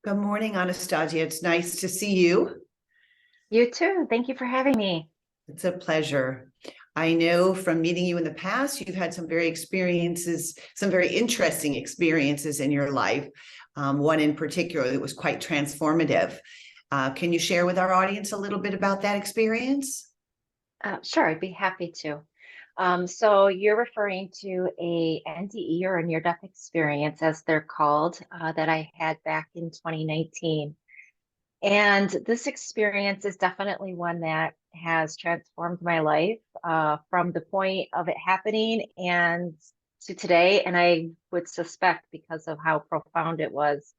Good morning, Anastasia. It's nice to see you. You too. Thank you for having me. It's a pleasure. I know from meeting you in the past, you've had some very interesting experiences in your life. One in particular that was quite transformative. Can you share with our audience a little bit about that experience? Sure, I'd be happy to. So you're referring to a NDE or a near-death experience, as they're called, that I had back in 2019. And this experience is definitely one that has transformed my life from the point of it happening and to today. And I would suspect because of how profound it was,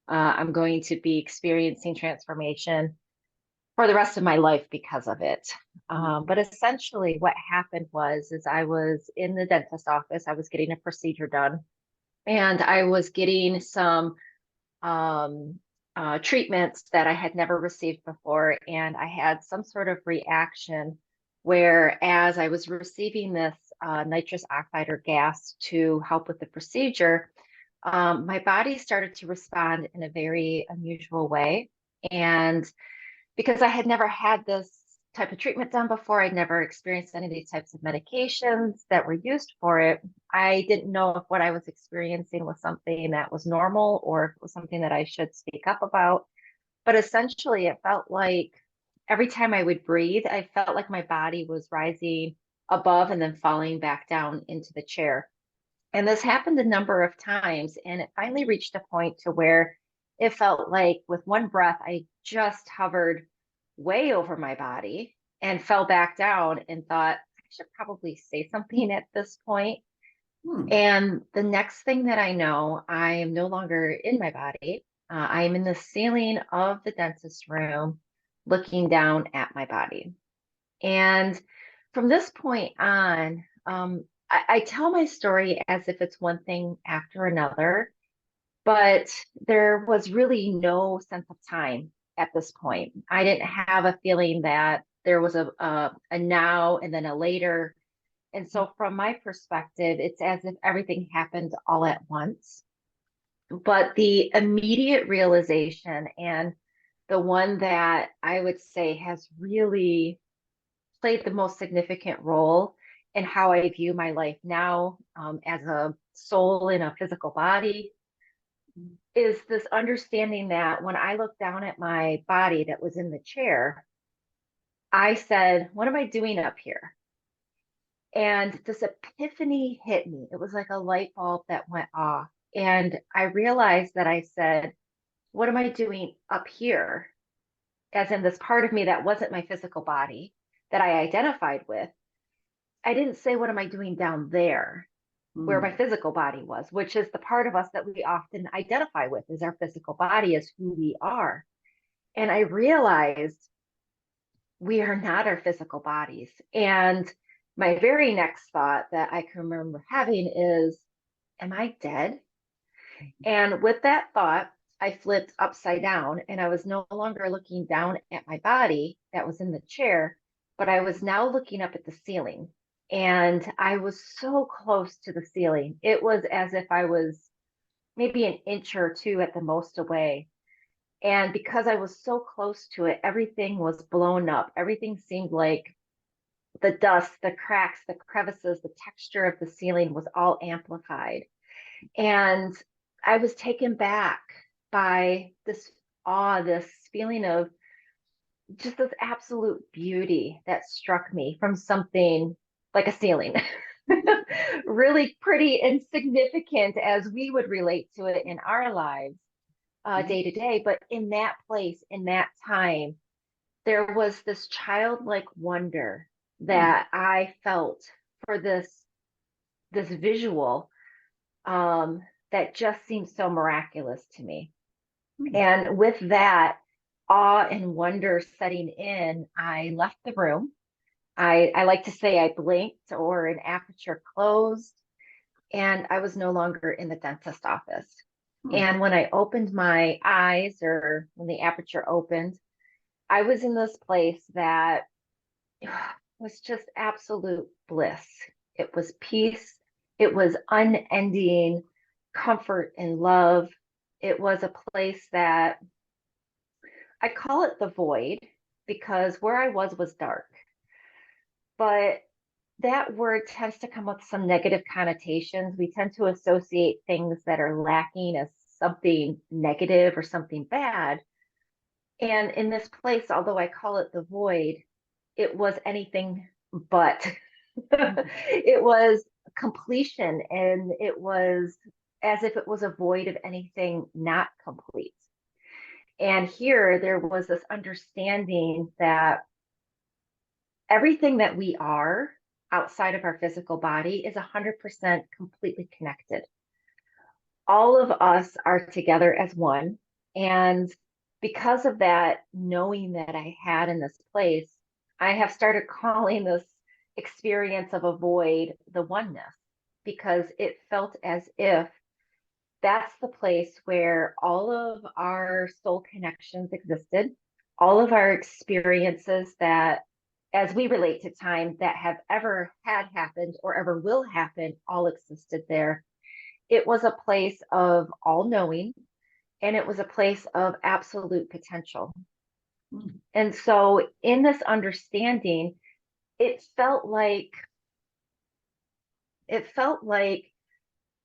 I'm going to be experiencing transformation for the rest of my life because of it. But essentially what happened is I was in the dentist office, I was getting a procedure done, and I was getting some um, treatments that I had never received before. And I had some sort of reaction where as I was receiving this nitrous oxide or gas to help with the procedure, my body started to respond in a very unusual way. And because I had never had this type of treatment done before, I'd never experienced any of these types of medications that were used for it. I didn't know if what I was experiencing was something that was normal or if it was something that I should speak up about. But essentially, it felt like every time I would breathe, I felt like my body was rising above and then falling back down into the chair. And this happened a number of times, and it finally reached a point to where it felt like with one breath, I just hovered way over my body and fell back down and thought, I should probably say something at this point. Hmm. And the next thing that I know, I am no longer in my body. I am in the ceiling of the dentist room looking down at my body. And from this point on, I tell my story as if it's one thing after another, but there was really no sense of time at this point. I didn't have a feeling that there was a now and then a later. And so, from my perspective, it's as if everything happened all at once. But the immediate realization, and the one that I would say has really played the most significant role in how I view my life now, as a soul in a physical body, is this understanding that when I looked down at my body that was in the chair, I said, what am I doing up here? And this epiphany hit me. It was like a light bulb that went off. And I realized that I said, what am I doing up here? As in this part of me that wasn't my physical body that I identified with. I didn't say, what am I doing down there where my Hmm. physical body was, which is the part of us that we often identify with, is our physical body, is who we are. And I realized we are not our physical bodies. And my very next thought that I can remember having is, am I dead? And with that thought, I flipped upside down and I was no longer looking down at my body that was in the chair, but I was now looking up at the ceiling. And I was so close to the ceiling. It was as if I was maybe an inch or two at the most away. And because I was so close to it, everything was blown up. Everything seemed like the dust, the cracks, the crevices, the texture of the ceiling was all amplified. And I was taken back by this awe, this feeling of just this absolute beauty that struck me from something like a ceiling. Really pretty insignificant as we would relate to it in our lives day to day. But in that place, in that time, there was this childlike wonder Hmm. that I felt for this visual, um, that just seemed so miraculous to me. Hmm. And with that awe and wonder setting in, I left the room. I like to say I blinked or an aperture closed, and I was no longer in the dentist office. Hmm. And when I opened my eyes, or when the aperture opened, I was in this place that was just absolute bliss. It was peace. It was unending comfort and love. It was a place that I call it the void because where I was dark. But that word tends to come with some negative connotations. We tend to associate things that are lacking as something negative or something bad. And in this place, although I call it the void, it was anything but. It was completion, and it was as if it was a void of anything not complete. And here there was this understanding that everything that we are outside of our physical body is 100% completely connected. All of us are together as one. And because of that knowing that I had in this place, I have started calling this experience of a void the oneness, because it felt as if that's the place where all of our soul connections existed, all of our experiences that, as we relate to time, that have ever had happened or ever will happen, all existed there. It was a place of all knowing, and it was a place of absolute potential. And so, in this understanding, it felt like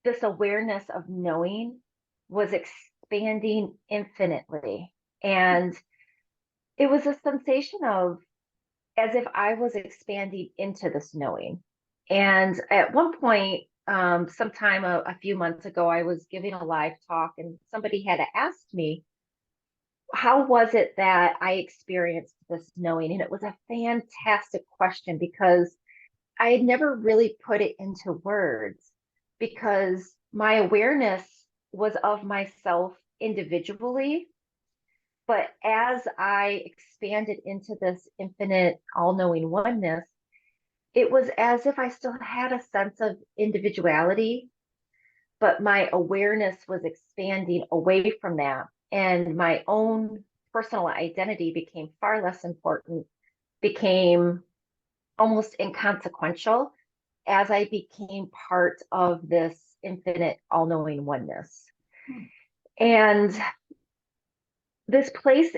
this awareness of knowing was expanding infinitely. And it was a sensation of as if I was expanding into this knowing. And at one point, sometime a few months ago, I was giving a live talk, and somebody had asked me, how was it that I experienced this knowing? And it was a fantastic question because I had never really put it into words, because my awareness was of myself individually. But as I expanded into this infinite, all knowing oneness, it was as if I still had a sense of individuality, but my awareness was expanding away from that. And my own personal identity became far less important, became almost inconsequential as I became part of this infinite, all knowing oneness. And this place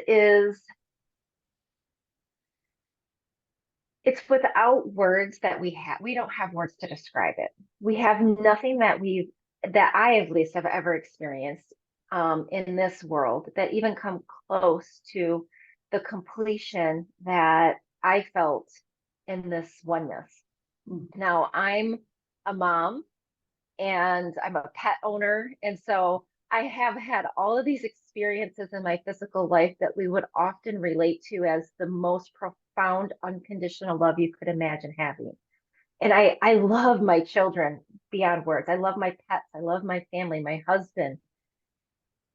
it's without words that we don't have words to describe it. We have nothing that I at least have ever experienced in this world that even come close to the completion that I felt in this oneness. Now, I'm a mom and I'm a pet owner. And so I have had all of these experiences in my physical life that we would often relate to as the most profound unconditional love you could imagine having. And I love my children beyond words. I love my pets. I love my family, my husband.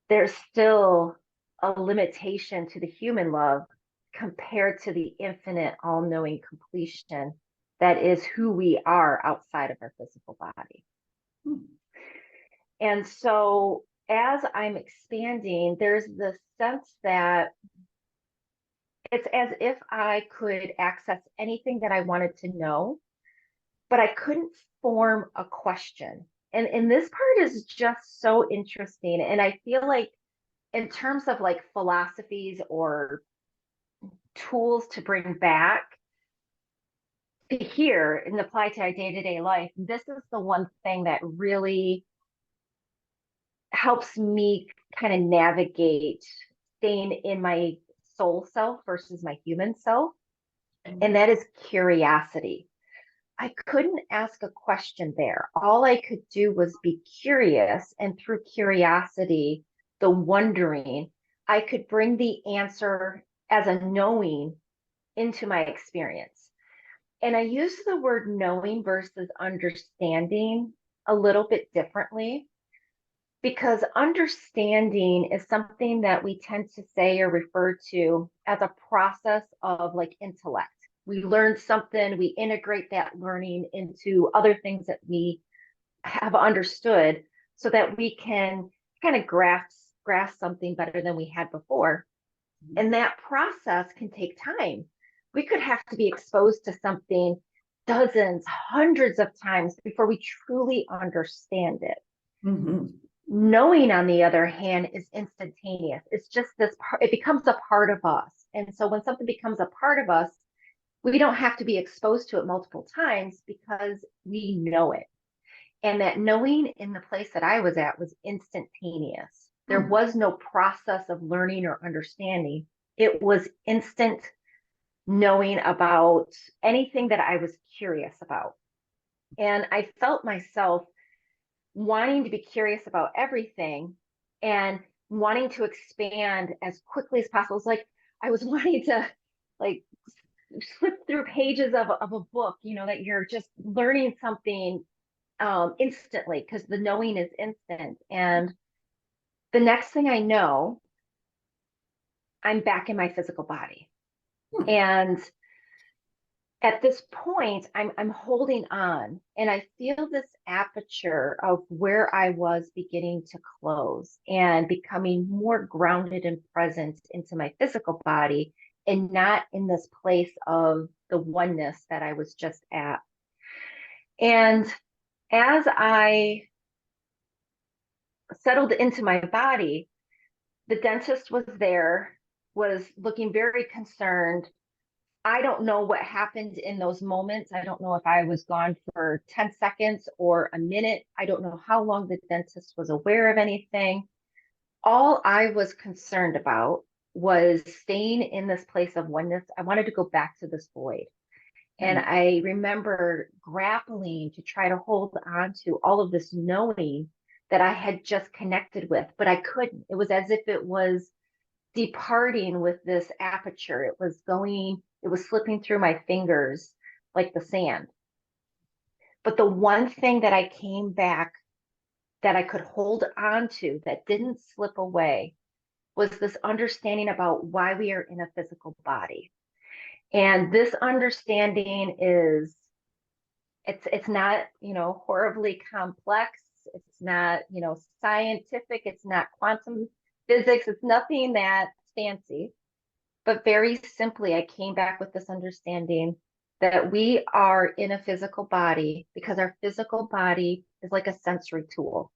There's still a limitation to the human love compared to the infinite, all knowing completion that is who we are outside of our physical body. And so as I'm expanding, there's this sense that it's as if I could access anything that I wanted to know, but I couldn't form a question. And this part is just so interesting. And I feel like in terms of like philosophies or tools to bring back to here and apply to our day-to-day life, this is the one thing that really helps me kind of navigate staying in my soul self versus my human self. And that is curiosity. I couldn't ask a question there. All I could do was be curious. And through curiosity, the wondering, I could bring the answer as a knowing into my experience. And I use the word knowing versus understanding a little bit differently, because understanding is something that we tend to say or refer to as a process of like intellect. We learn something, we integrate that learning into other things that we have understood so that we can kind of grasp something better than we had before. And that process can take time. We could have to be exposed to something dozens, hundreds of times before we truly understand it. Knowing, on the other hand, is instantaneous. It's just this part, it becomes a part of us. And so when something becomes a part of us, we don't have to be exposed to it multiple times because we know it. And that knowing in the place that I was at was instantaneous. There Hmm. was no process of learning or understanding. It was instant knowing about anything that I was curious about. And I felt myself wanting to be curious about everything and wanting to expand as quickly as possible. It's like I was wanting to like flip through pages of a book, that you're just learning something instantly because the knowing is instant. And the next thing I know, I'm back in my physical body. Hmm. And at this point, I'm holding on and I feel this aperture of where I was beginning to close and becoming more grounded and present into my physical body and not in this place of the oneness that I was just at. And as I settled into my body, the dentist was there, was looking very concerned. I don't know what happened in those moments. I don't know if I was gone for 10 seconds or a minute. I don't know how long the dentist was aware of anything. All I was concerned about was staying in this place of oneness. I wanted to go back to this void. And Hmm. I remember grappling to try to hold on to all of this knowing that I had just connected with, but I couldn't. It was as if it was departing with this aperture. It was slipping through my fingers like the sand. But the one thing that I came back that I could hold on to that didn't slip away was this understanding about why we are in a physical body. And this understanding is it's not, horribly complex. It's not, scientific. It's not quantum physics. It's nothing that fancy. But very simply, I came back with this understanding that we are in a physical body because our physical body is like a sensory tool.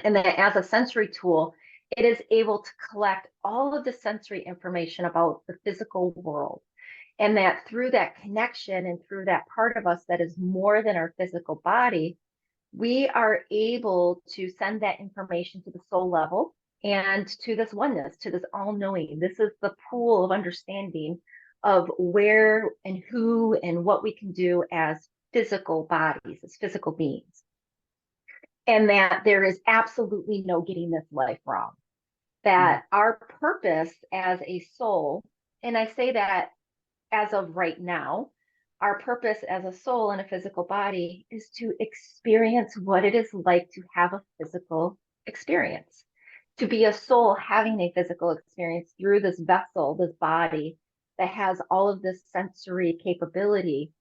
And that as a sensory tool, it is able to collect all of the sensory information about the physical world. And that through that connection and through that part of us that is more than our physical body, we are able to send that information to the soul level and to this oneness, to this all knowing. This is the pool of understanding of where and who and what we can do as physical bodies, as physical beings. And that there is absolutely no getting this life wrong. Hmm. That our purpose as a soul, and I say that as of right now, our purpose as a soul in a physical body is to experience what it is like to have a physical experience, to be a soul having a physical experience through this vessel, this body that has all of this sensory capability,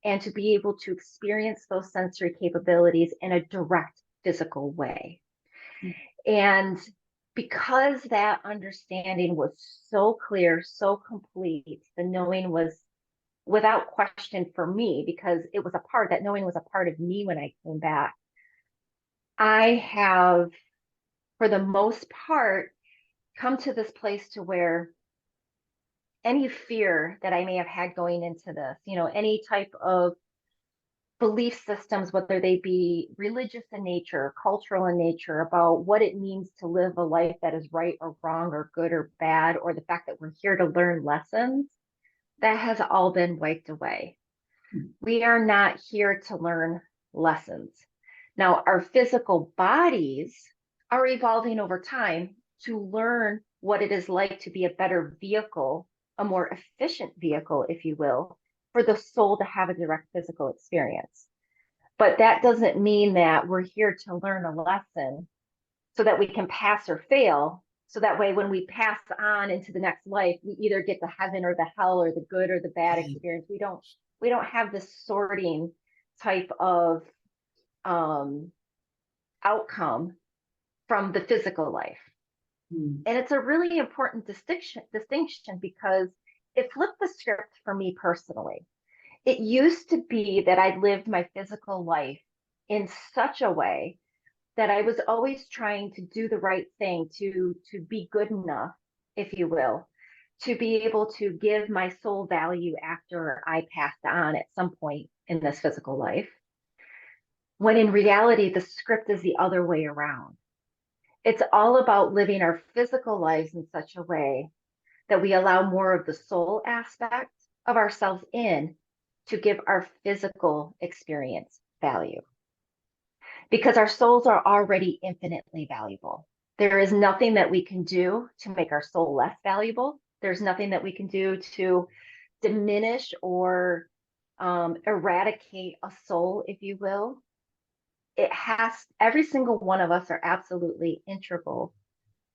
and to be able to experience those sensory capabilities in a direct physical way. And because that understanding was so clear, so complete, the knowing was without question for me because that knowing was a part of me when I came back. I have, for the most part, come to this place to where any fear that I may have had going into this, any type of belief systems, whether they be religious in nature, cultural in nature, about what it means to live a life that is right or wrong or good or bad, or the fact that we're here to learn lessons, that has all been wiped away. We are not here to learn lessons. Now, our physical bodies are evolving over time to learn what it is like to be a better vehicle, a more efficient vehicle, if you will, for the soul to have a direct physical experience. But that doesn't mean that we're here to learn a lesson so that we can pass or fail. So that way, when we pass on into the next life, we either get the heaven or the hell or the good or the bad experience. We don't have this sorting type of um, outcome from the physical life. Hmm. And it's a really important distinction because it flipped the script for me personally. It used to be that I lived my physical life in such a way that I was always trying to do the right thing, to be good enough, if you will, to be able to give my soul value after I passed on at some point in this physical life. When in reality, the script is the other way around. It's all about living our physical lives in such a way that we allow more of the soul aspect of ourselves in to give our physical experience value. Because our souls are already infinitely valuable. There is nothing that we can do to make our soul less valuable. There's nothing that we can do to diminish or eradicate a soul, if you will. Every single one of us are absolutely integral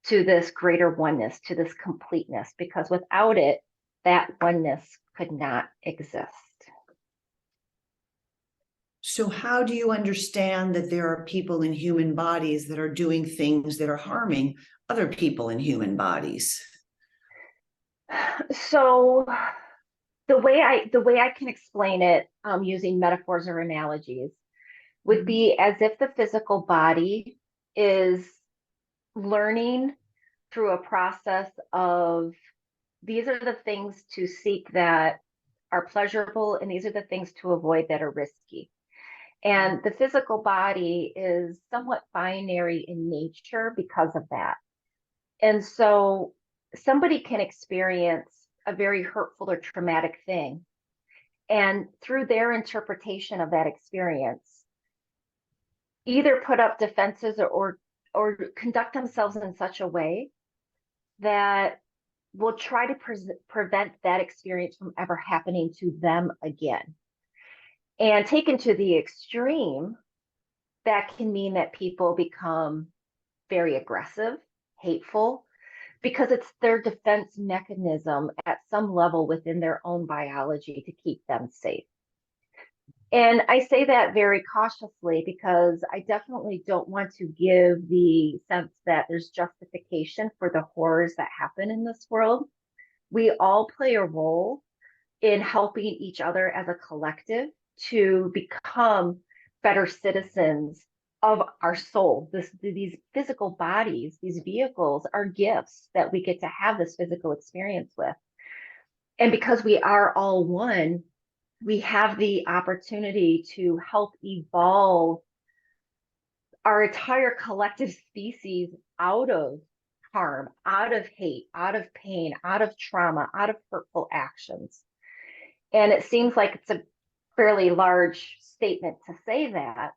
to this greater oneness, to this completeness, because without it, that oneness could not exist. So how do you understand that there are people in human bodies that are doing things that are harming other people in human bodies? So the way I can explain it, using metaphors or analogies, would be as if the physical body is learning through a process of, these are the things to seek that are pleasurable, and these are the things to avoid that are risky. And the physical body is somewhat binary in nature because of that. And so somebody can experience a very hurtful or traumatic thing, and through their interpretation of that experience, either put up defenses or conduct themselves in such a way that will try to prevent that experience from ever happening to them again. And taken to the extreme, that can mean that people become very aggressive, hateful, because it's their defense mechanism at some level within their own biology to keep them safe. And I say that very cautiously because I definitely don't want to give the sense that there's justification for the horrors that happen in this world. We all play a role in helping each other as a collective to become better citizens of our soul. These physical bodies, these vehicles are gifts that we get to have this physical experience with. And because we are all one, we have the opportunity to help evolve our entire collective species out of harm, out of hate, out of pain, out of trauma, out of hurtful actions. And it seems like it's a fairly large statement to say that,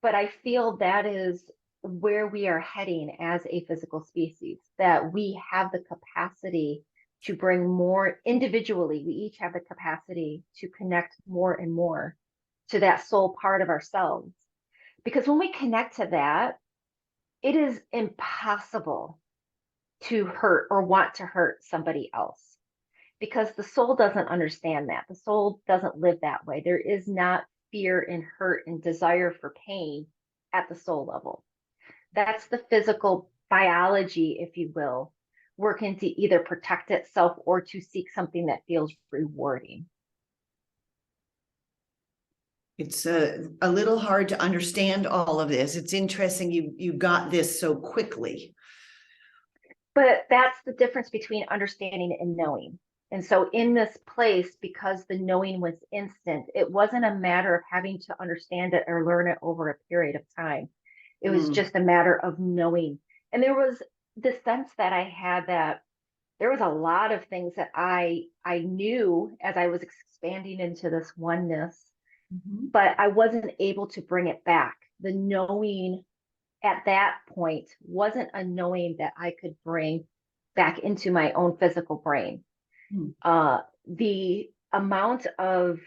but I feel that is where we are heading as a physical species, that we have the capacity to bring more individually. We each have the capacity to connect more and more to that soul part of ourselves. Because when we connect to that, it is impossible to hurt or want to hurt somebody else, because the soul doesn't understand that. The soul doesn't live that way. There is not fear and hurt and desire for pain at the soul level. That's the physical biology, if you will, working to either protect itself or to seek something that feels rewarding. It's a little hard to understand all of this. It's interesting you got this so quickly. But that's the difference between understanding and knowing. And so in this place, because the knowing was instant, it wasn't a matter of having to understand it or learn it over a period of time. It was just a matter of knowing. And there was the sense that I had that there was a lot of things that I knew as I was expanding into this oneness, but I wasn't able to bring it back. The knowing at that point wasn't a knowing that I could bring back into my own physical brain. The amount of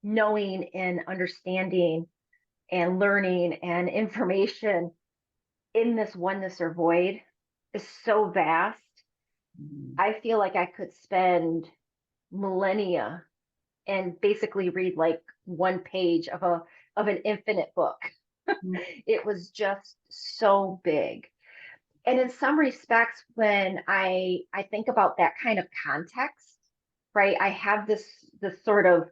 knowing and understanding and learning and information in this oneness or void is so vast. I feel like I could spend millennia and basically read like one page of an infinite book. It was just so big. And in some respects, when I think about that kind of context, right, I have this sort of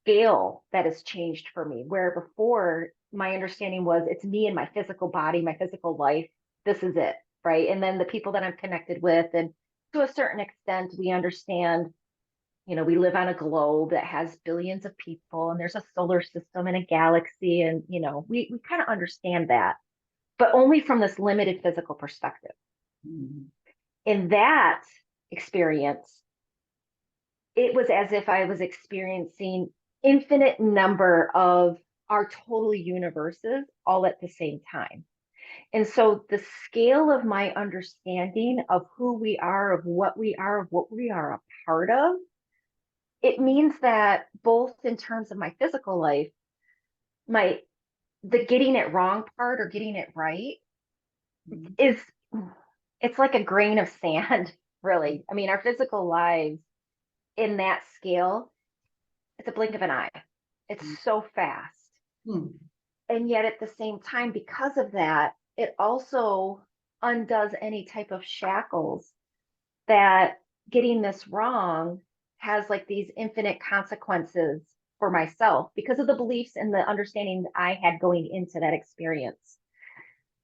scale that has changed for me, where before my understanding was it's me and my physical body, my physical life. This is it, right? And then the people that I'm connected with, and to a certain extent, we understand, we live on a globe that has billions of people, and there's a solar system and a galaxy, and we kind of understand that, but only from this limited physical perspective. Mhm. In that experience, it was as if I was experiencing infinite number of our total universes all at the same time. And so the scale of my understanding of who we are, of what we are, of what we are a part of, it means that both in terms of my physical life, the getting it wrong part or getting it right Mhm. is, it's like a grain of sand, really. I mean, our physical lives in that scale, it's a blink of an eye. It's so fast. Mhm. And yet at the same time, because of that, it also undoes any type of shackles that getting this wrong has, like, these infinite consequences for myself because of the beliefs and the understanding that I had going into that experience.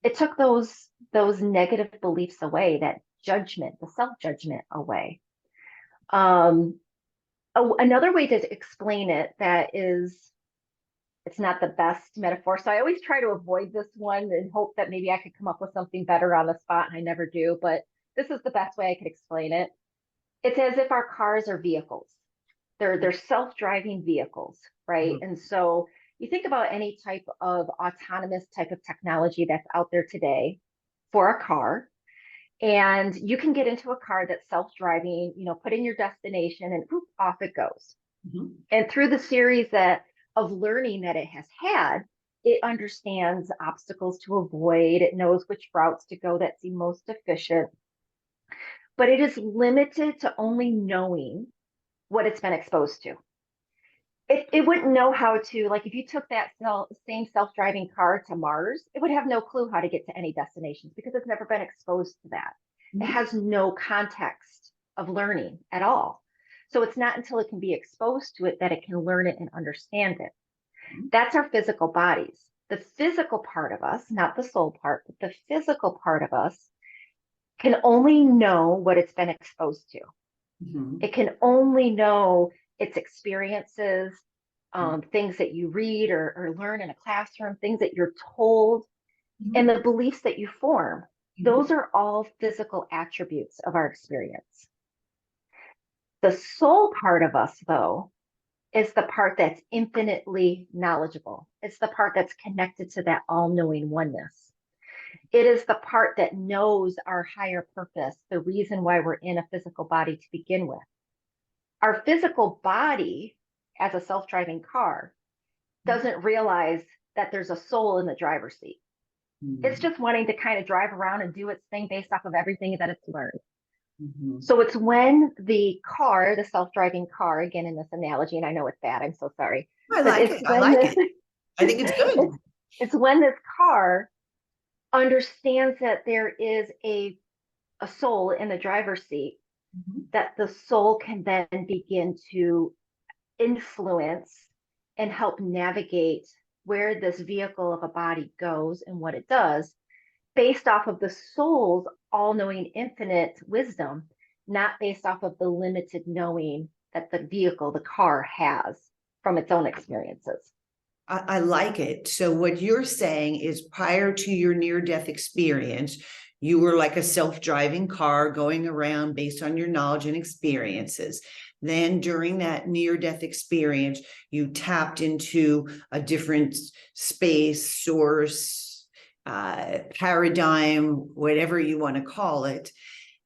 It took those negative beliefs away, that judgment, the self-judgment away. Another way to explain it that is, it's not the best metaphor. So I always try to avoid this one and hope that maybe I could come up with something better on the spot, and I never do, but this is the best way I could explain it. It's as if our cars are vehicles. They're self-driving vehicles, right? Mhm. And so you think about any type of autonomous type of technology that's out there today for a car, and you can get into a car that's self-driving, put in your destination, and poof, off it goes. Mhm. And through the series of learning that it has had, it understands obstacles to avoid. It knows which routes to go that seem most efficient, but it is limited to only knowing what it's been exposed to. It wouldn't know how to, like, if you took that same self-driving car to Mars, it would have no clue how to get to any destinations because it's never been exposed to that. It Mhm. has no context of learning at all. So it's not until it can be exposed to it that it can learn it and understand it. That's our physical bodies. The physical part of us, not the soul part, but the physical part of us can only know what it's been exposed to. Mhm. It can only know its experiences, things that you read or learn in a classroom, things that you're told, Mhm. and the beliefs that you form. Mhm. Those are all physical attributes of our experience. The soul part of us, though, is the part that's infinitely knowledgeable. It's the part that's connected to that all-knowing oneness. It is the part that knows our higher purpose, the reason why we're in a physical body to begin with. Our physical body, as a self-driving car, doesn't realize that there's a soul in the driver's seat. It's Mhm. just wanting to kind of drive around and do its thing based off of everything that it's learned. Mhm. So it's when the car, the self-driving car, again in this analogy, and I know it's bad, I'm so sorry, I but like it's it. I when like this it. I think it's it's, good. it's when this car understands that there is a soul in the driver's seat, Mhm. that the soul can then begin to influence and help navigate where this vehicle of a body goes and what it does based off of the soul's all-knowing infinite wisdom, not based off of the limited knowing that the vehicle, the car, has from its own experiences. I like it. So what you're saying is prior to your near-death experience, you were like a self-driving car going around based on your knowledge and experiences. Then during that near-death experience, you tapped into a different space, source, paradigm, whatever you want to call it.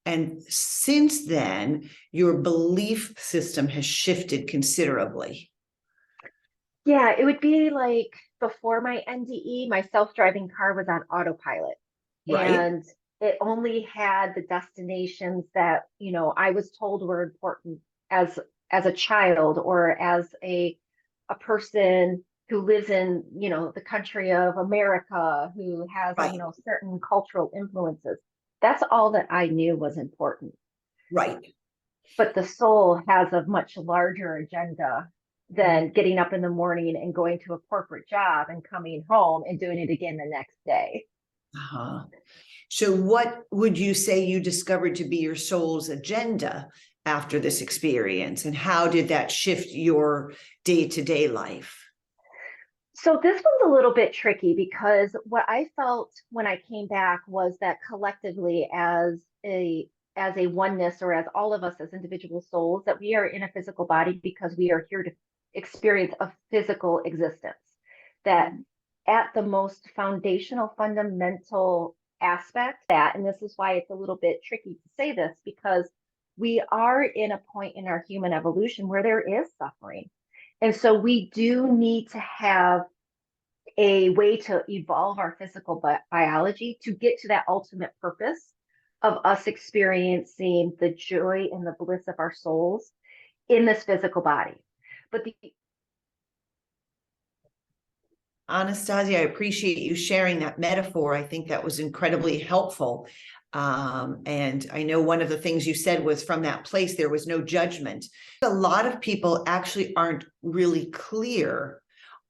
And since then, your belief system has shifted considerably. Yeah, it would be like before my NDE, my self-driving car was on autopilot, Right? and it only had the destinations that, I was told were important as as a child or as a person who lives in, the country of America, who has, Right. certain cultural influences. That's all that I knew was important. Right. But the soul has a much larger agenda than getting up in the morning and going to a corporate job and coming home and doing it again the next day. Uh-huh. So what would you say you discovered to be your soul's agenda after this experience? And how did that shift your day-to-day life? So this one's a little bit tricky because what I felt when I came back was that collectively as a oneness, or as all of us as individual souls, that we are in a physical body because we are here to experience a physical existence. That at the most foundational, fundamental aspect, that, and this is why it's a little bit tricky to say this, because we are in a point in our human evolution where there is suffering. And so we do need to have a way to evolve our physical biology to get to that ultimate purpose of us experiencing the joy and the bliss of our souls in this physical body. But Anastasia, I appreciate you sharing that metaphor. I think that was incredibly helpful. And I know one of the things you said was from that place, there was no judgment. A lot of people actually aren't really clear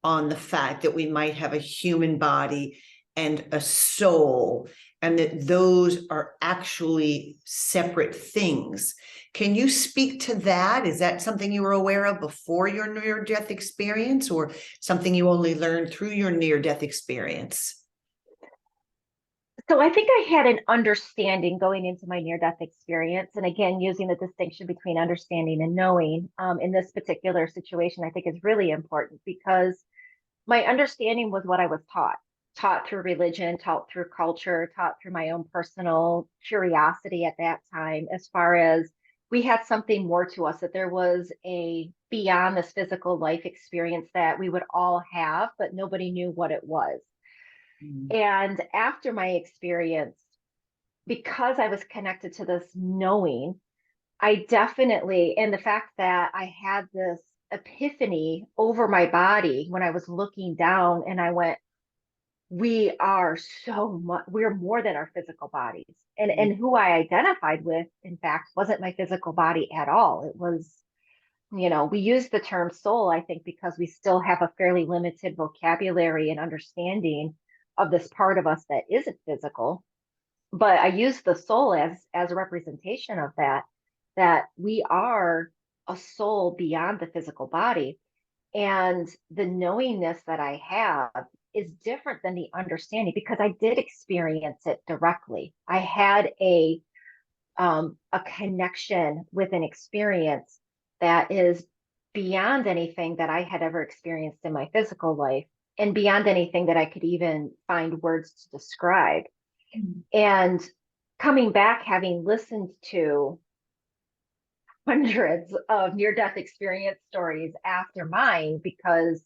on the fact that we might have a human body and a soul, and that those are actually separate things. Can you speak to that? Is that something you were aware of before your near-death experience, or something you only learned through your near-death experience? So I think I had an understanding going into my near-death experience. And again, using the distinction between understanding and knowing in this particular situation, I think is really important, because my understanding was what I was taught through religion, taught through culture, taught through my own personal curiosity at that time, as far as we had something more to us, that there was a beyond this physical life experience that we would all have, but nobody knew what it was. And after my experience, because I was connected to this knowing, I definitely, and the fact that I had this epiphany over my body when I was looking down, and I went, we are so much, we're more than our physical bodies. And who I identified with, in fact, wasn't my physical body at all. It was, we use the term soul, I think, because we still have a fairly limited vocabulary and understanding of this part of us that isn't physical. But I use the soul as a representation of that we are a soul beyond the physical body. And the knowingness that I have is different than the understanding, because I did experience it directly. I had a connection with an experience that is beyond anything that I had ever experienced in my physical life, and beyond anything that I could even find words to describe. And coming back, having listened to hundreds of near-death experience stories after mine, because,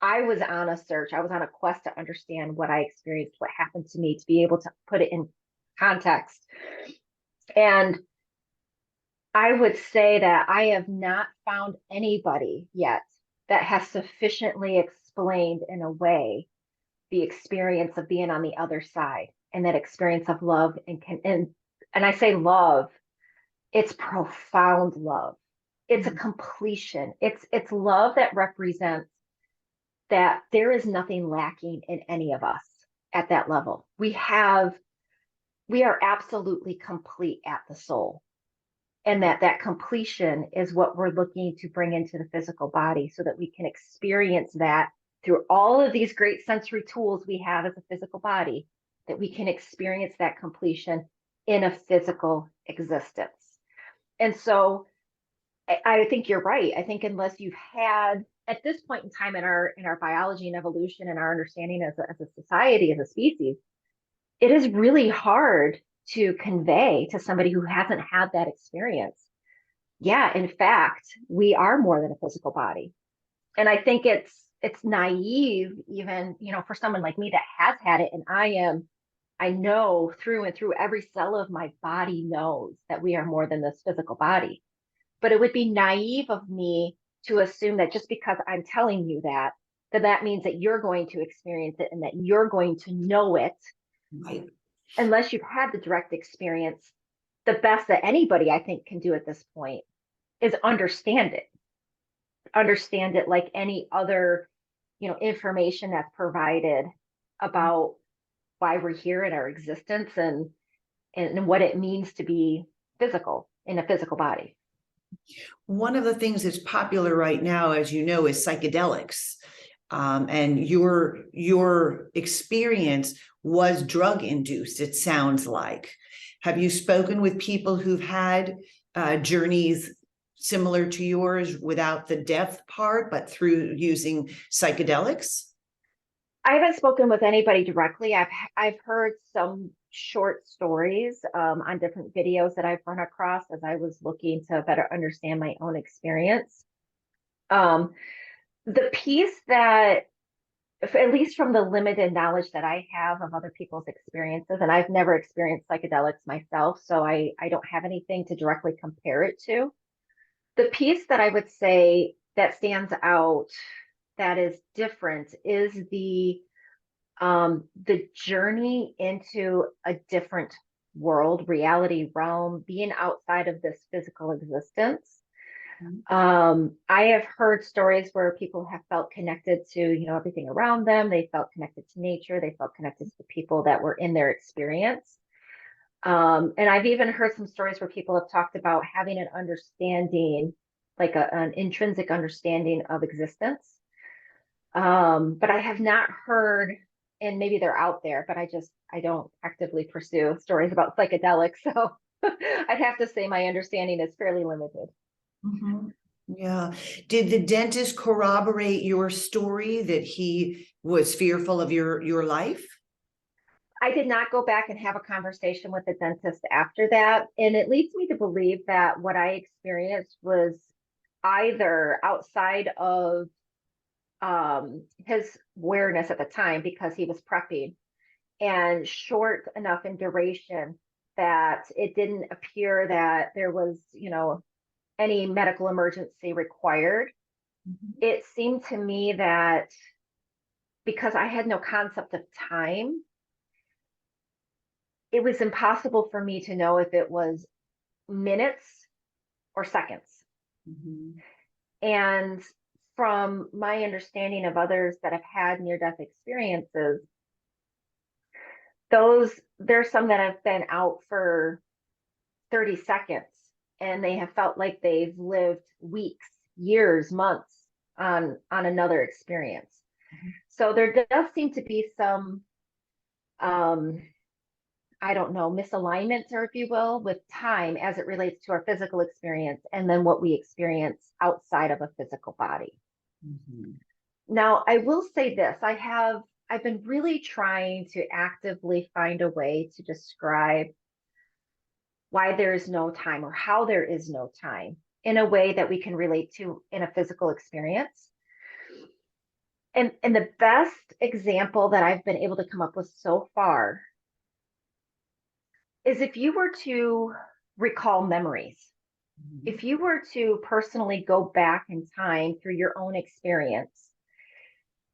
I was on a search, I was on a quest to understand what I experienced, what happened to me, to be able to put it in context. And I would say that I have not found anybody yet that has sufficiently explained in a way the experience of being on the other side, and that experience of love, and I say love, it's profound love. It's a completion. It's love that represents that there is nothing lacking in any of us at that level. We are absolutely complete at the soul. And that completion is what we're looking to bring into the physical body, so that we can experience that through all of these great sensory tools we have as a physical body, that we can experience that completion in a physical existence. And so I think you're right. I think unless you've had, at this point in time in our biology and evolution and our understanding as a society, as a species, it is really hard to convey to somebody who hasn't had that experience. Yeah, in fact, we are more than a physical body. And I think it's naive, even, for someone like me that has had it, and I know through and through, every cell of my body knows that we are more than this physical body. But it would be naive of me to assume that just because I'm telling you that means that you're going to experience it and that you're going to know it. Right. Unless you've had the direct experience. The best that anybody, I think, can do at this point is understand it. understand it like any other, information that's provided about why we're here in our existence and what it means to be physical in a physical body. One of the things that's popular right now, as you know, is psychedelics. And your experience was drug induced, it sounds like. Have you spoken with people who've had journeys similar to yours without the death part, but through using psychedelics? I haven't spoken with anybody directly. I've heard some short stories on different videos that I've run across as I was looking to better understand my own experience. The piece that, at least from the limited knowledge that I have of other people's experiences, and I've never experienced psychedelics myself, so I don't have anything to directly compare it to. The piece that I would say that stands out that is different is the journey into a different world, reality realm, being outside of this physical existence. I have heard stories where people have felt connected to, everything around them. They felt connected to nature. They felt connected to the people that were in their experience. And I've even heard some stories where people have talked about having an understanding, like an intrinsic understanding of existence. But I have not heard, and maybe they're out there, but I don't actively pursue stories about psychedelics. So I'd have to say my understanding is fairly limited. Mhm. Yeah. Did the dentist corroborate your story that he was fearful of your life? I did not go back and have a conversation with the dentist after that. And it leads me to believe that what I experienced was either outside of his awareness at the time because he was prepping, and short enough in duration that it didn't appear that there was, any medical emergency required. It seemed to me that because I had no concept of time, it was impossible for me to know if it was minutes or seconds. Mhm. And from my understanding of others that have had near-death experiences, there's some that have been out for 30 seconds and they have felt like they've lived weeks, years, months on another experience. So there does seem to be some I don't know, misalignment, or if you will, with time as it relates to our physical experience and then what we experience outside of a physical body. Mhm. Now, I will say this, I've been really trying to actively find a way to describe why there is no time or how there is no time in a way that we can relate to in a physical experience. And the best example that I've been able to come up with so far is if you were to recall memories, if you were to personally go back in time through your own experience,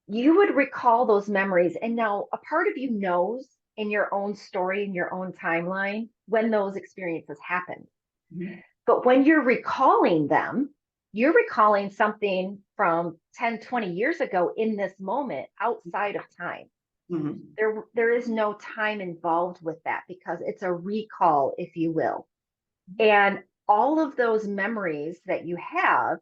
you would recall those memories. And now a part of you knows in your own story, in your own timeline, when those experiences happened. Mhm. But when you're recalling them, you're recalling something from 10, 20 years ago in this moment outside of time. Mhm. There is no time involved with that because it's a recall, if you will. And all of those memories that you have,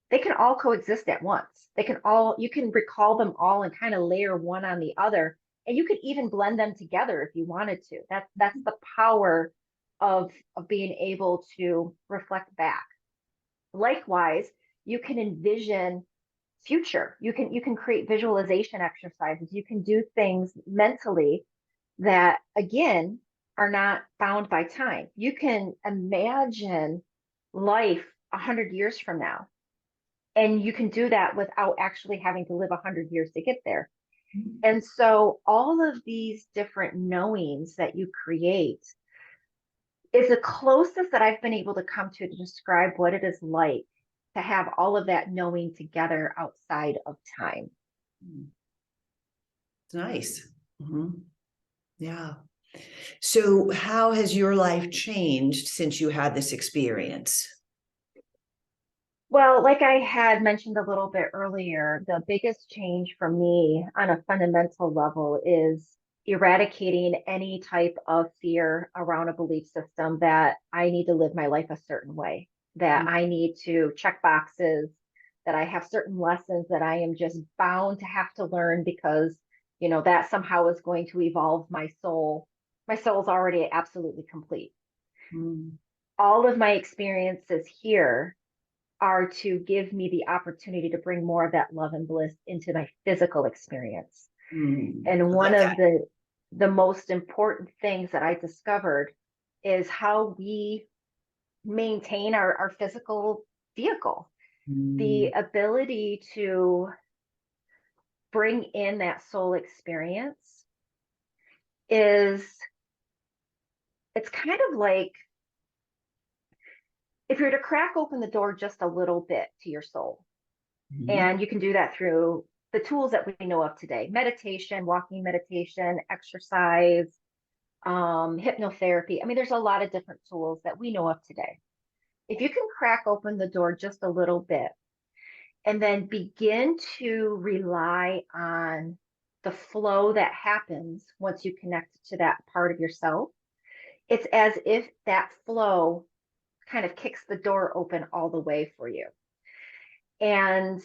they can all coexist at once. You can recall them all and kind of layer one on the other. And you could even blend them together if you wanted to. That's the power of being able to reflect back. Likewise, you can envision future. You can create visualization exercises. You can do things mentally that again are not bound by time. You can imagine life 100 years from now, and you can do that without actually having to live 100 years to get there. And so all of these different knowings that you create is the closest that I've been able to come to describe what it is like to have all of that knowing together outside of time. It's nice. Mhm. Yeah. So how has your life changed since you had this experience? Well, like I had mentioned a little bit earlier, the biggest change for me on a fundamental level is eradicating any type of fear around a belief system that I need to live my life a certain way, that I need to check boxes, that I have certain lessons that I am just bound to have to learn because, that somehow is going to evolve my soul. My soul's already absolutely complete. Mm. All of my experiences here are to give me the opportunity to bring more of that love and bliss into my physical experience. Mm. And I one love of that. the most important things that I discovered is how we maintain our physical vehicle. The Mm. ability to bring in that soul experience is, it's kind of like if you're to crack open the door just a little bit to your soul. Mhm. And you can do that through the tools that we know of today: meditation, walking meditation, exercise, hypnotherapy. I mean, there's a lot of different tools that we know of today. If you can crack open the door just a little bit and then begin to rely on the flow that happens once you connect to that part of yourself, it's as if that flow kind of kicks the door open all the way for you. And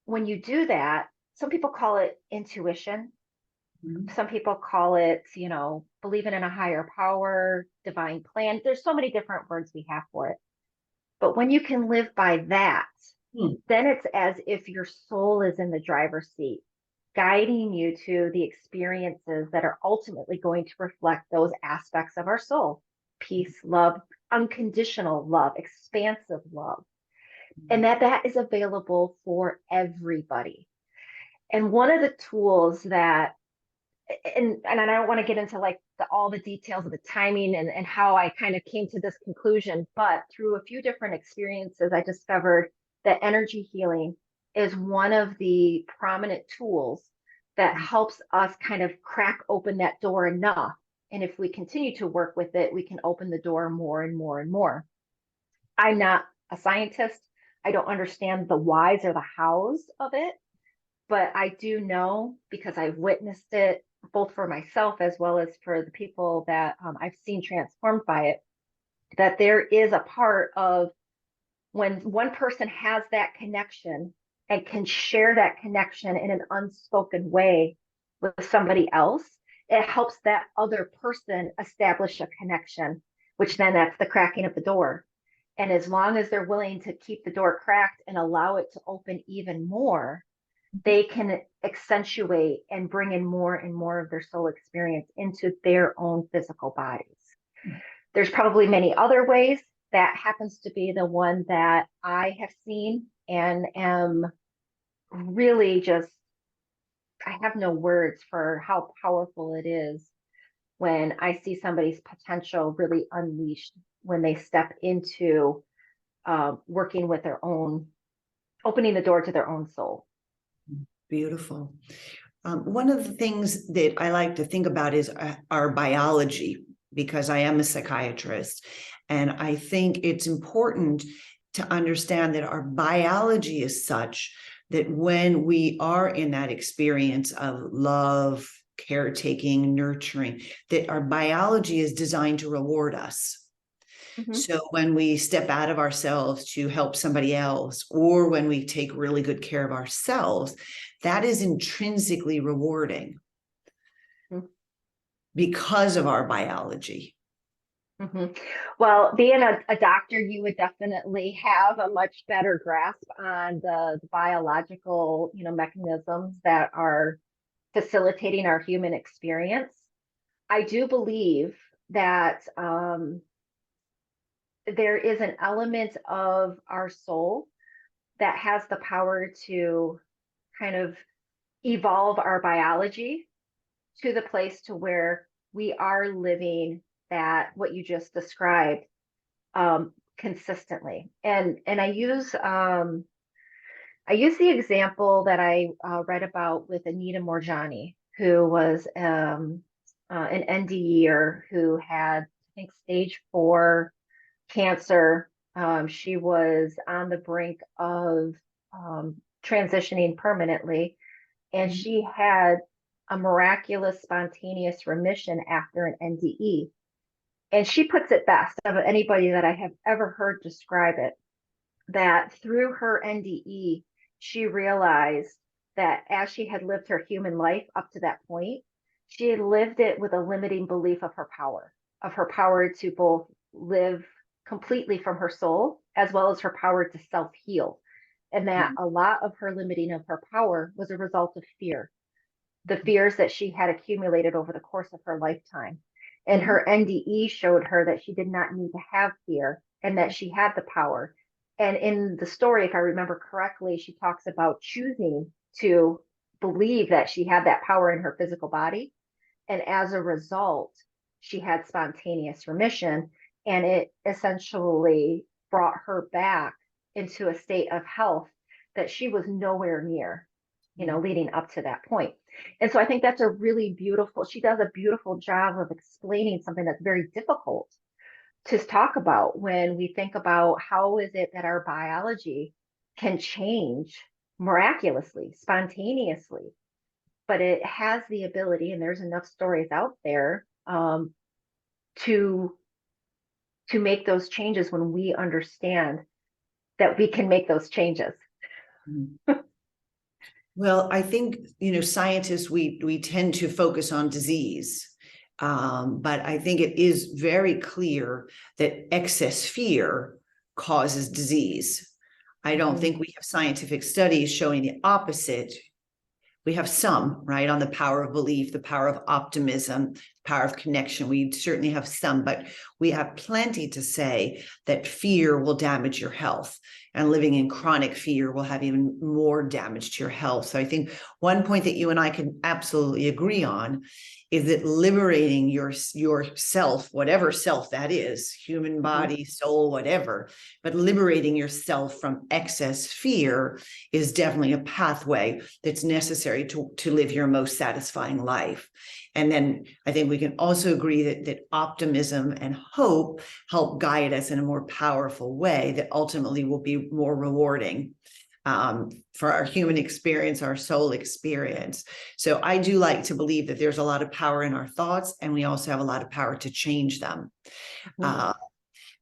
when you do that, some people call it intuition. Mhm. Some people call it, believing in a higher power, divine plan. There's so many different words we have for it. But when you can live by that, Mm. then it's as if your soul is in the driver's seat, guiding you to the experiences that are ultimately going to reflect those aspects of our soul: peace, love, unconditional love, expansive love, and that is available for everybody. And one of the tools that, and I don't want to get into like all the details of the timing and how I kind of came to this conclusion, but through a few different experiences, I discovered that energy healing is one of the prominent tools that helps us kind of crack open that door enough. And if we continue to work with it, we can open the door more and more and more. I'm not a scientist. I don't understand the whys or the hows of it, but I do know, because I've witnessed it both for myself as well as for the people that I've seen transformed by it, that there is a part of when one person has that connection and can share that connection in an unspoken way with somebody else, it helps that other person establish a connection, which then that's the cracking of the door. And as long as they're willing to keep the door cracked and allow it to open even more, they can accentuate and bring in more and more of their soul experience into their own physical bodies. There's probably many other ways. That happens to be the one that I have seen and am really just, I have no words for how powerful it is when I see somebody's potential really unleashed when they step into working with their own, opening the door to their own soul. Beautiful. One of the things that I like to think about is our biology, because I am a psychiatrist. And I think it's important to understand that our biology is such that when we are in that experience of love, caretaking, nurturing, that our biology is designed to reward us. Mm-hmm. So when we step out of ourselves to help somebody else, or when we take really good care of ourselves, that is intrinsically rewarding because of our biology. Mm-hmm. Well, being a doctor, you would definitely have a much better grasp on the biological, mechanisms that are facilitating our human experience. I do believe that there is an element of our soul that has the power to kind of evolve our biology to the place to where we are living that what you just described consistently. And I use the example that I read about with Anita Morjani, who was an NDEer who had, I think, stage 4 cancer She was on the brink of transitioning permanently, and she had a miraculous spontaneous remission after an NDE. And she puts it best of anybody that I have ever heard describe it, that through her NDE, she realized that as she had lived her human life up to that point, she had lived it with a limiting belief of her power to both live completely from her soul, as well as her power to self heal. And that a lot of her limiting of her power was a result of fear, the fears that she had accumulated over the course of her lifetime. And her NDE showed her that she did not need to have fear and that she had the power. And in the story, if I remember correctly, she talks about choosing to believe that she had that power in her physical body. And as a result, she had spontaneous remission. And it essentially brought her back into a state of health that she was nowhere near, leading up to that point. And so I think that's a really beautiful, she does a beautiful job of explaining something that's very difficult to talk about when we think about how is it that our biology can change miraculously, spontaneously, but it has the ability, and there's enough stories out there to make those changes when we understand that we can make those changes. Well, I think, scientists, we tend to focus on disease. But I think it is very clear that excess fear causes disease. I don't think we have scientific studies showing the opposite. We have some, right, on the power of belief, the power of optimism, power of connection. We certainly have some, but we have plenty to say that fear will damage your health, and living in chronic fear will have even more damage to your health. So I think one point that you and I can absolutely agree on is that liberating yourself, whatever self that is, human body, soul, whatever, but liberating yourself from excess fear is definitely a pathway that's necessary to live your most satisfying life. And then I think we can also agree that optimism and hope help guide us in a more powerful way that ultimately will be more rewarding for our human experience, our soul experience. So I do like to believe that there's a lot of power in our thoughts, and we also have a lot of power to change them.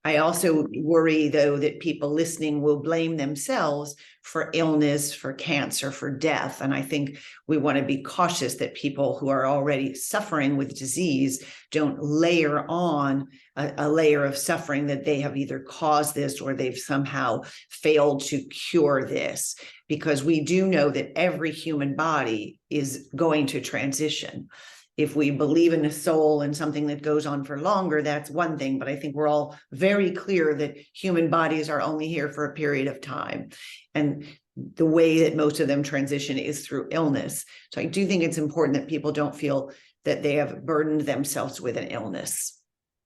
I also worry, though, that people listening will blame themselves for illness, for cancer, for death. And I think we want to be cautious that people who are already suffering with disease don't layer on a layer of suffering that they have either caused this or they've somehow failed to cure this. Because we do know that every human body is going to transition. If we believe in a soul and something that goes on for longer, that's one thing. But I think we're all very clear that human bodies are only here for a period of time. And the way that most of them transition is through illness. So I do think it's important that people don't feel that they have burdened themselves with an illness.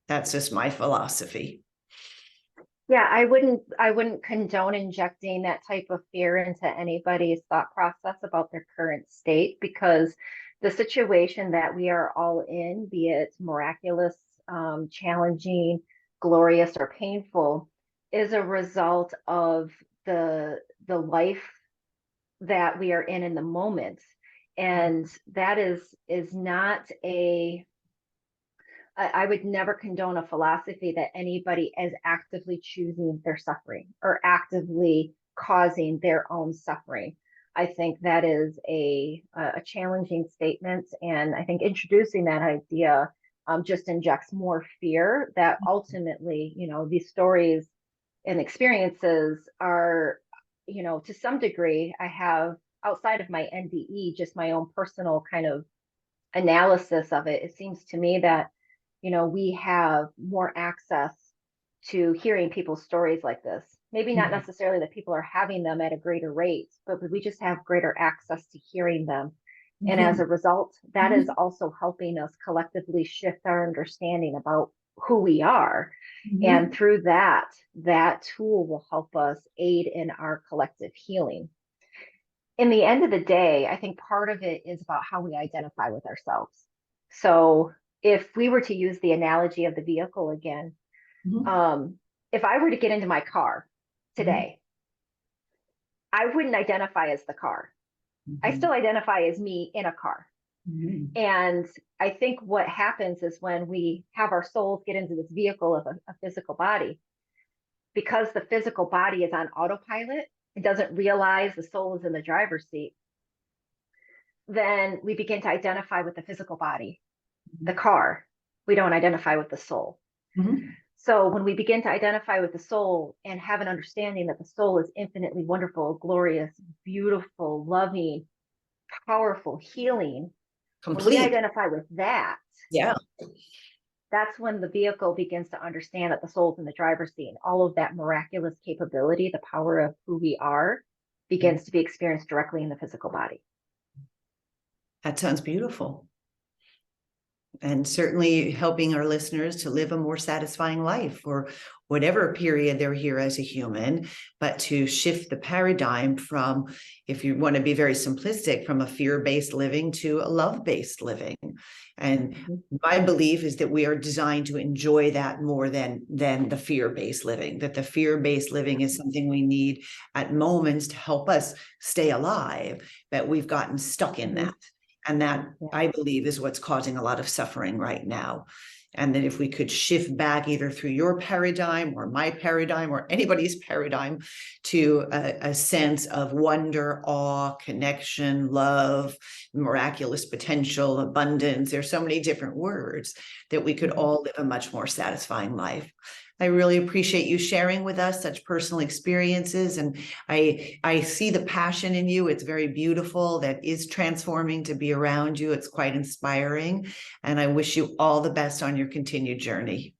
That's just my philosophy. Yeah, I wouldn't condone injecting that type of fear into anybody's thought process about their current state, because the situation that we are all in, be it miraculous, challenging, glorious, or painful, is a result of the life that we are in the moment. And that is not I would never condone a philosophy that anybody is actively choosing their suffering or actively causing their own suffering. I think that is a challenging statement. And I think introducing that idea just injects more fear that ultimately, these stories and experiences are, to some degree, I have outside of my NDE, just my own personal kind of analysis of it. It seems to me that we have more access to hearing people's stories like this. Maybe not necessarily that people are having them at a greater rate, but we just have greater access to hearing them. And as a result, that is also helping us collectively shift our understanding about who we are. And through that tool will help us aid in our collective healing. In the end of the day, I think part of it is about how we identify with ourselves. So if we were to use the analogy of the vehicle again, if I were to get into my car today, I wouldn't identify as the car. I still identify as me in a car. And I think what happens is when we have our souls get into this vehicle of a physical body, because the physical body is on autopilot, it doesn't realize the soul is in the driver's seat, then we begin to identify with the physical body, the car. We don't identify with the soul. So when we begin to identify with the soul and have an understanding that the soul is infinitely wonderful, glorious, beautiful, loving, powerful, healing, when we identify with that, that's when the vehicle begins to understand that the soul's in the driver's seat. All of that miraculous capability, the power of who we are, begins to be experienced directly in the physical body. That sounds beautiful. And certainly helping our listeners to live a more satisfying life for whatever period they're here as a human, but to shift the paradigm from, if you want to be very simplistic, from a fear-based living to a love-based living. And my belief is that we are designed to enjoy that more than the fear-based living, that the fear-based living is something we need at moments to help us stay alive, but we've gotten stuck in that. And that, I believe, is what's causing a lot of suffering right now. And that if we could shift back either through your paradigm or my paradigm or anybody's paradigm to a sense of wonder, awe, connection, love, miraculous potential, abundance, there's so many different words, that we could all live a much more satisfying life. I really appreciate you sharing with us such personal experiences. And I see the passion in you. It's very beautiful. That is transforming to be around you. It's quite inspiring. And I wish you all the best on your continued journey.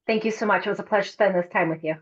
Thank you so much. It was a pleasure to spend this time with you.